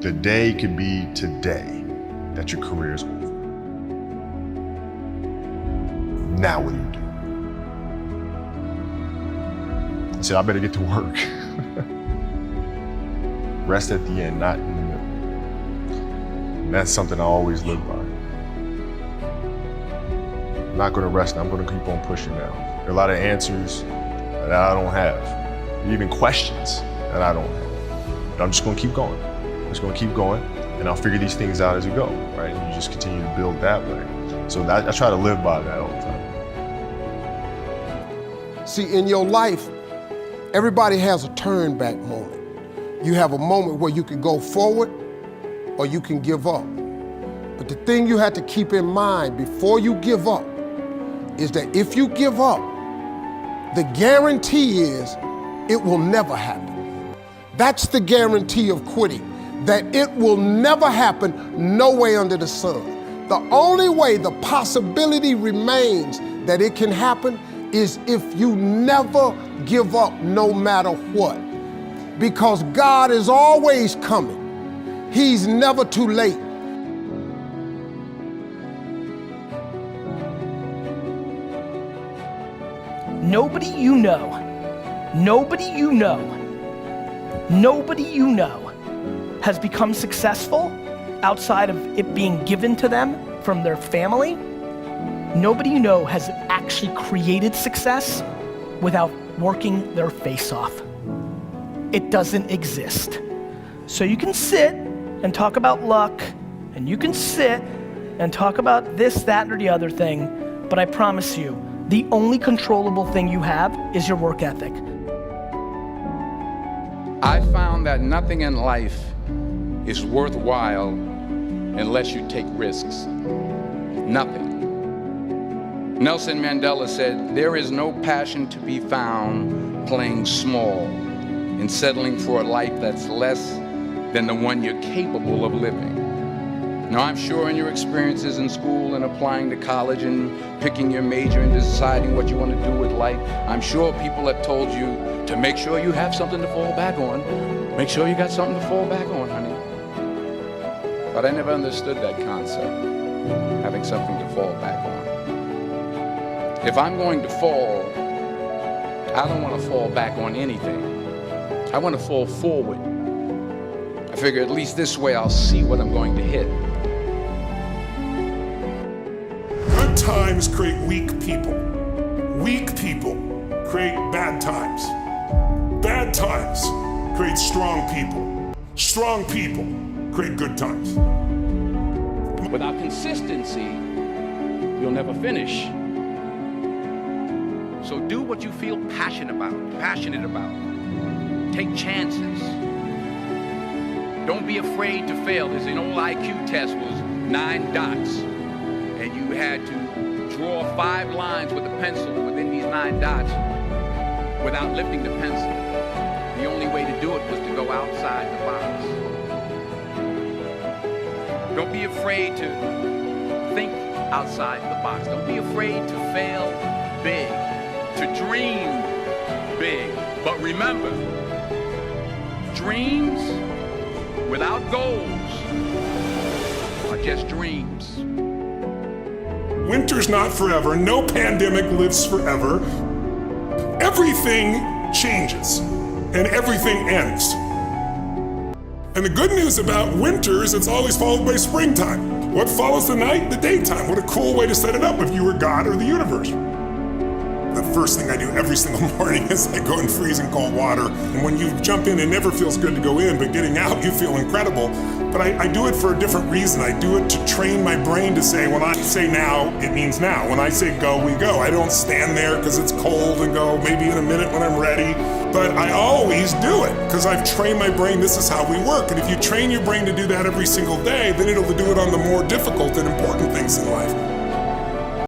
The day could be today that your career is over. Now what do you do? I said, I better get to work. Rest at the end, not in the middle. And that's something I always live by. I'm not gonna rest, I'm gonna keep on pushing now. There are a lot of answers that I don't have, even questions that I don't have. But I'm just gonna keep going. I'm just gonna keep going, and I'll figure these things out as we go, right? And you just continue to build that way. So I try to live by that all the time. See, in your life, everybody has a turn back moment. You have a moment where you can go forward or you can give up. But the thing you have to keep in mind before you give up is that if you give up, the guarantee is it will never happen. That's the guarantee of quitting, that it will never happen no way under the sun. The only way the possibility remains that it can happen is if you never give up no matter what. Because God is always coming. He's never too late. Nobody you know has become successful outside of it being given to them from their family. Nobody you know has actually created success without working their face off. It doesn't exist. So you can sit and talk about luck, and you can sit and talk about this, that, or the other thing, but I promise you, the only controllable thing you have is your work ethic. I found that nothing in life is worthwhile unless you take risks. Nothing. Nelson Mandela said, "There is no passion to be found playing small and settling for a life that's less than the one you're capable of living." Now, I'm sure in your experiences in school and applying to college and picking your major and deciding what you want to do with life, I'm sure people have told you to make sure you have something to fall back on. Make sure you got something to fall back on, honey. But I never understood that concept, having something to fall back on. If I'm going to fall, I don't want to fall back on anything. I want to fall forward. I figure at least this way I'll see what I'm going to hit. Good times create weak people. Weak people create bad times. Bad times create strong people. Strong people create good times. Without consistency, you'll never finish. So do what you feel passionate about. Take chances. Don't be afraid to fail. There's an old IQ test was 9 dots, and you had to draw 5 lines with a pencil within these 9 dots without lifting the pencil. The only way to do it was to go outside the box. Don't be afraid to think outside the box. Don't be afraid to fail big, to dream big. But remember, dreams without goals are just dreams. Winter's not forever. No pandemic lives forever. Everything changes and everything ends. And the good news about winter is it's always followed by springtime. What follows the night? The daytime. What a cool way to set it up if you were God or the universe. The first thing I do every single morning is I go in freezing cold water. And when you jump in, it never feels good to go in, but getting out, you feel incredible. But I do it for a different reason. I do it to train my brain to say, when I say now, it means now. When I say go, we go. I don't stand there because it's cold and go maybe in a minute when I'm ready. But I always do it because I've trained my brain, this is how we work. And if you train your brain to do that every single day, then it'll do it on the more difficult and important things in life.